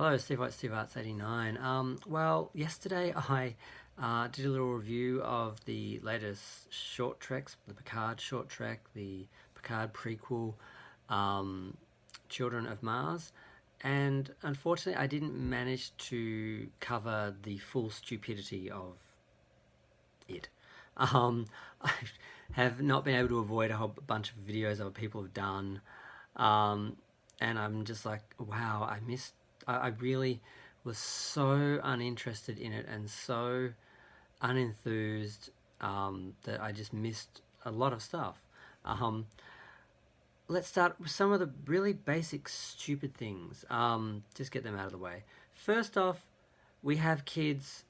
Hello, Steve White, Steve Arts 89. Well, yesterday I did a little review of the latest short treks, the Picard short trek, the Picard prequel, um, Children of Mars, and unfortunately I didn't manage to cover the full stupidity of it. I have not been able to avoid a whole bunch of videos other people have done, um, and I'm just like, wow, I missed. I really was so uninterested in it and so unenthused that I just missed a lot of stuff. Um, let's start with some of the really basic stupid things. Just get them out of the way. First off, we have kids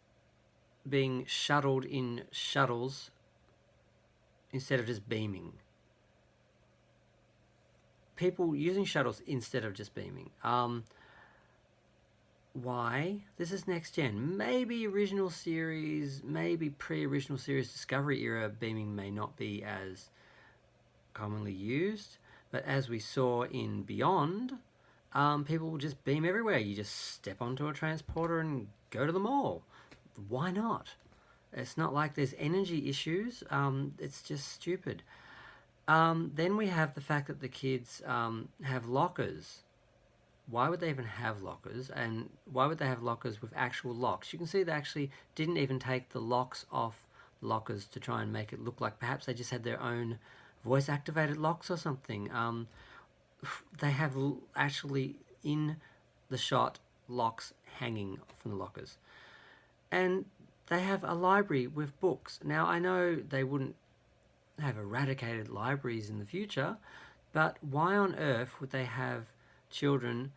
being shuttled in shuttles instead of just beaming. People using shuttles instead of just beaming. Why? This is next gen. Maybe original series, maybe pre-original series Discovery era beaming may not be as commonly used, but as we saw in Beyond, people will just beam everywhere. You just step onto a transporter and go to the mall. Why not? It's not like there's energy issues. It's just stupid. Then we have the fact that the kids have lockers. Why would they even have lockers? And why would they have lockers with actual locks? You can see they actually didn't even take the locks off lockers to try and make it look like perhaps they just had their own voice activated locks or something. They have actually in the shot locks hanging from the lockers. And they have a library with books. Now, I know they wouldn't have eradicated libraries in the future, but why on earth would they have children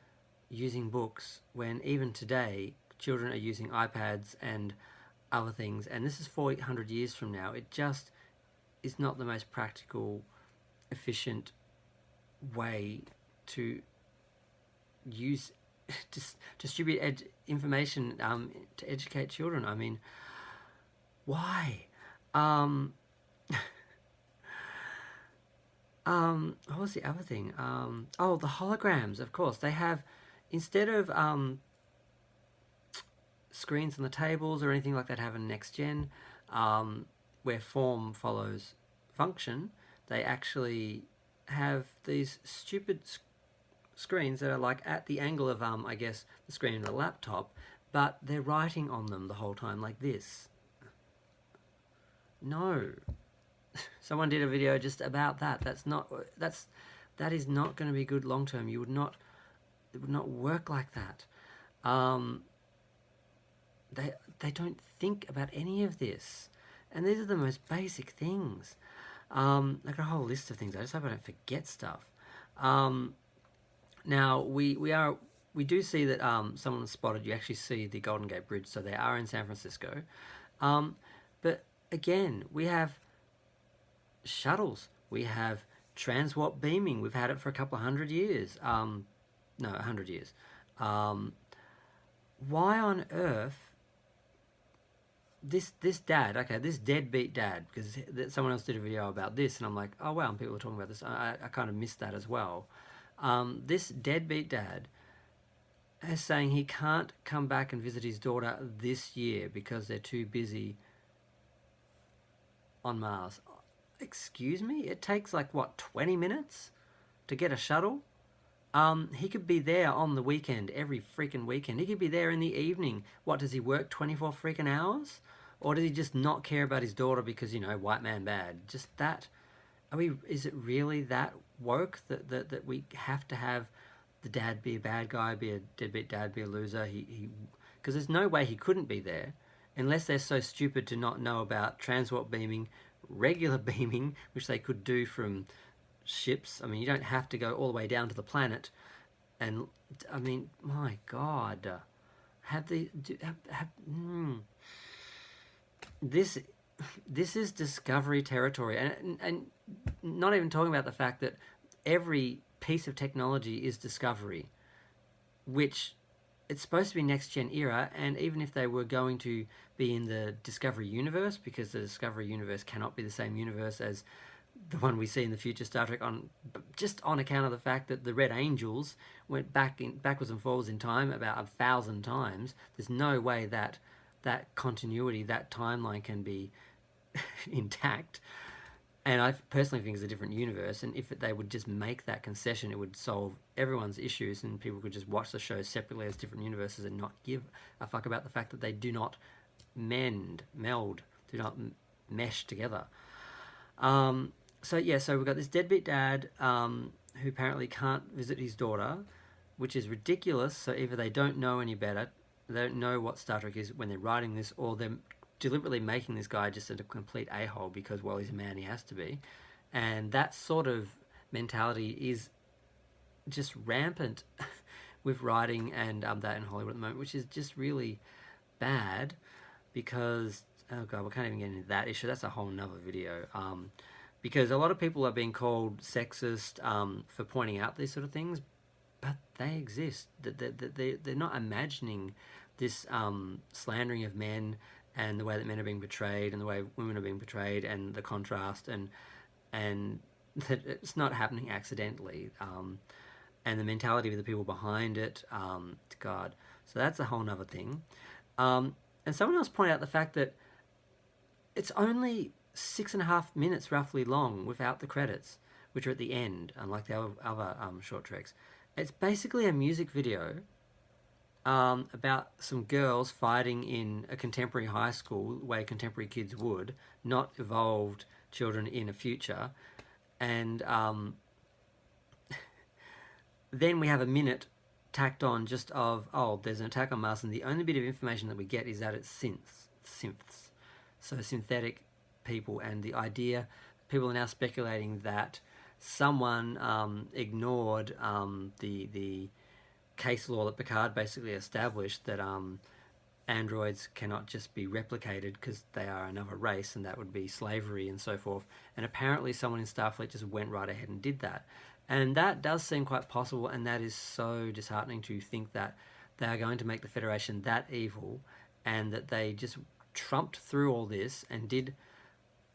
using books when even today children are using iPads and other things, and this is 400 years from now? It just is not the most practical, efficient way to use distribute information to educate children. I mean, why? What was the other thing? Oh, the holograms. Of course, they have instead of screens on the tables or anything like that have in next gen, where form follows function. They actually have these stupid screens that are like at the angle of I guess the screen of the laptop, but they're writing on them the whole time like this. No. Someone did a video just about that. That is not going to be good long term. It would not work like that. They don't think about any of this, and these are the most basic things. I've got a whole list of things. I just hope I don't forget stuff. Now we do see that someone spotted. You actually see the Golden Gate Bridge, so they are in San Francisco. But again, we have shuttles. We have transwarp beaming. We've had it for a couple of hundred years. No, 100 years. Why on earth this dad? Okay, this deadbeat dad, because someone else did a video about this, and I'm like, oh wow, and people are talking about this. I kind of missed that as well. This deadbeat dad is saying he can't come back and visit his daughter this year because they're too busy on Mars. Excuse me? It takes like, what, 20 minutes to get a shuttle? He could be there on the weekend, every freaking weekend. He could be there in the evening. What, does he work 24 freaking hours? Or does he just not care about his daughter because, white man bad? Just that. Is it really that woke that we have to have the dad be a bad guy, be a deadbeat dad, be a loser? Because there's no way he couldn't be there unless they're so stupid to not know about transwarp beaming, regular beaming, which they could do from ships. I mean, you don't have to go all the way down to the planet. And I mean, my God, this is Discovery territory, and not even talking about the fact that every piece of technology is Discovery, which it's supposed to be next gen era. And even if they were going to be in the Discovery universe, because the Discovery universe cannot be the same universe as the one we see in the future Star Trek, on just on account of the fact that the Red Angels went backwards and forwards in time about 1,000 times. There's no way that that continuity, that timeline can be intact. And I personally think it's a different universe, and if they would just make that concession, it would solve everyone's issues, and people could just watch the show separately as different universes and not give a fuck about the fact that they do not meld, do not mesh together. So yeah, so we've got this deadbeat dad who apparently can't visit his daughter, which is ridiculous. So either they don't know any better, they don't know what Star Trek is when they're writing this, or they're deliberately making this guy just a complete a-hole because, well, he's a man, he has to be. And that sort of mentality is just rampant with writing and that in Hollywood at the moment, which is just really bad because, oh god, we can't even get into that issue. That's a whole nother video. Because a lot of people are being called sexist for pointing out these sort of things, but they exist. They're not imagining this slandering of men and the way that men are being portrayed and the way women are being portrayed and the contrast and that it's not happening accidentally, and the mentality of the people behind it, God. So that's a whole nother thing. And someone else pointed out the fact that it's only 6.5 minutes roughly long without the credits, which are at the end, unlike the other short treks. It's basically a music video about some girls fighting in a contemporary high school, the way contemporary kids would, not evolved children in a future. And then we have a minute tacked on just of, oh, there's an attack on Mars, and the only bit of information that we get is that it's synths. So synthetic people, and the idea, people are now speculating that someone ignored the case law that Picard basically established, that androids cannot just be replicated because they are another race, and that would be slavery and so forth. And apparently someone in Starfleet just went right ahead and did that. And that does seem quite possible, and that is so disheartening to think that they are going to make the Federation that evil, and that they just trumped through all this and did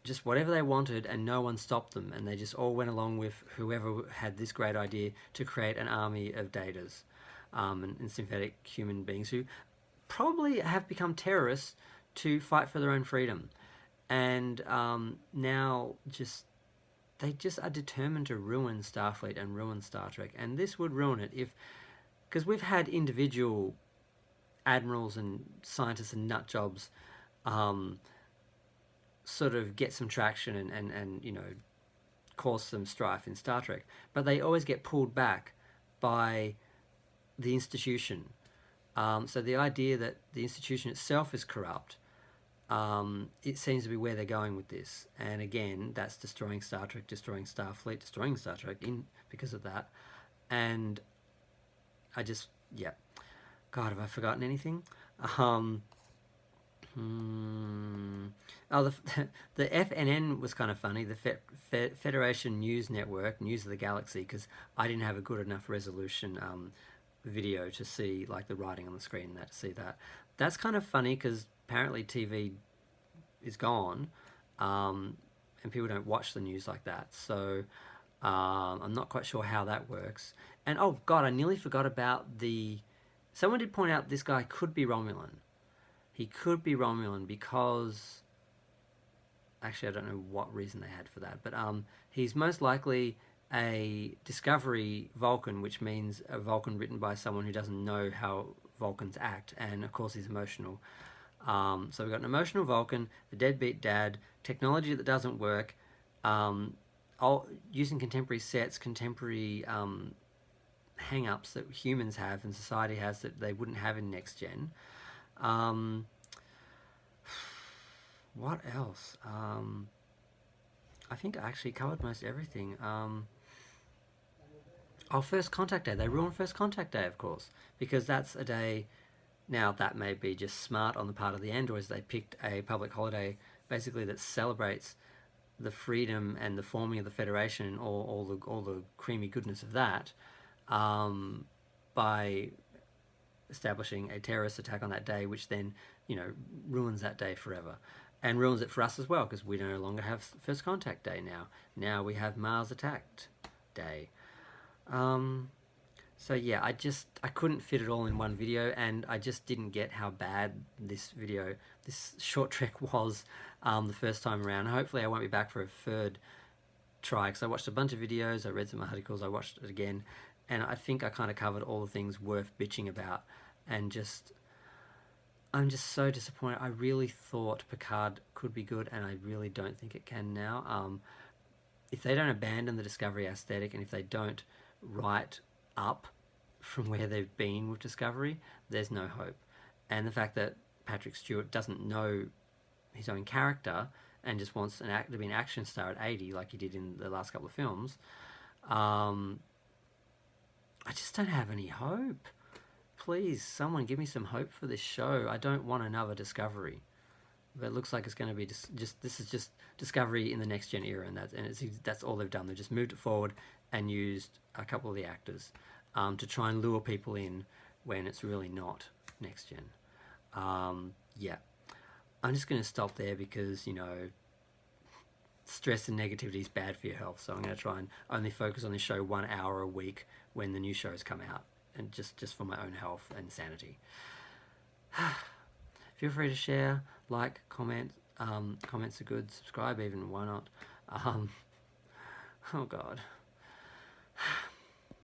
just whatever they wanted, and no one stopped them, and they just all went along with whoever had this great idea to create an army of datas and synthetic human beings who probably have become terrorists to fight for their own freedom. And now they just are determined to ruin Starfleet and ruin Star Trek. And this would ruin it if, because we've had individual admirals and scientists and nut jobs sort of get some traction and you know, cause some strife in Star Trek, but they always get pulled back by the institution. So the idea that the institution itself is corrupt, it seems to be where they're going with this. And again, that's destroying Star Trek, destroying Starfleet, destroying Star Trek because of that. And I just, yeah. God, have I forgotten anything? Oh, the FNN was kind of funny. The Federation News Network, News of the Galaxy, because I didn't have a good enough resolution video to see like the writing on the screen. To see that. That's kind of funny because apparently TV is gone, and people don't watch the news like that. So I'm not quite sure how that works. And oh God, I nearly forgot about the. Someone did point out this guy could be Romulan. He could be Romulan because, actually I don't know what reason they had for that, but he's most likely a Discovery Vulcan, which means a Vulcan written by someone who doesn't know how Vulcans act, and of course he's emotional. So we've got an emotional Vulcan, a deadbeat dad, technology that doesn't work, using contemporary sets, contemporary hang-ups that humans have and society has that they wouldn't have in Next Gen. What else? I think I actually covered most everything. First Contact Day. They ruined First Contact Day, of course, because that's a day. Now, that may be just smart on the part of the androids. They picked a public holiday, basically, that celebrates the freedom and the forming of the Federation and all the creamy goodness of that, by establishing a terrorist attack on that day, which then, you know, ruins that day forever. and ruins it for us as well because we no longer have First Contact Day now. Now we have Mars Attacked Day. So yeah, I couldn't fit it all in one video, and I just didn't get how bad this short trek was the first time around. Hopefully I won't be back for a third try, because I watched a bunch of videos, I read some articles, I watched it again, and I think I kind of covered all the things worth bitching about, and I'm just so disappointed. I really thought Picard could be good, and I really don't think it can now. If they don't abandon the Discovery aesthetic, and if they don't write up from where they've been with Discovery, there's no hope. And the fact that Patrick Stewart doesn't know his own character and just wants to be an action star at 80 like he did in the last couple of films, I just don't have any hope. Please, someone give me some hope for this show. I don't want another Discovery. But it looks like it's going to be this is just Discovery in the next gen era, and that's all they've done. They've just moved it forward and used a couple of the actors to try and lure people in when it's really not next gen. Yeah, I'm just going to stop there because, you know, stress and negativity is bad for your health. So I'm going to try and only focus on this show 1 hour a week when the new shows come out, and just for my own health and sanity. Feel free to share, like, comment. Comments are good. Subscribe even. Why not? Oh God.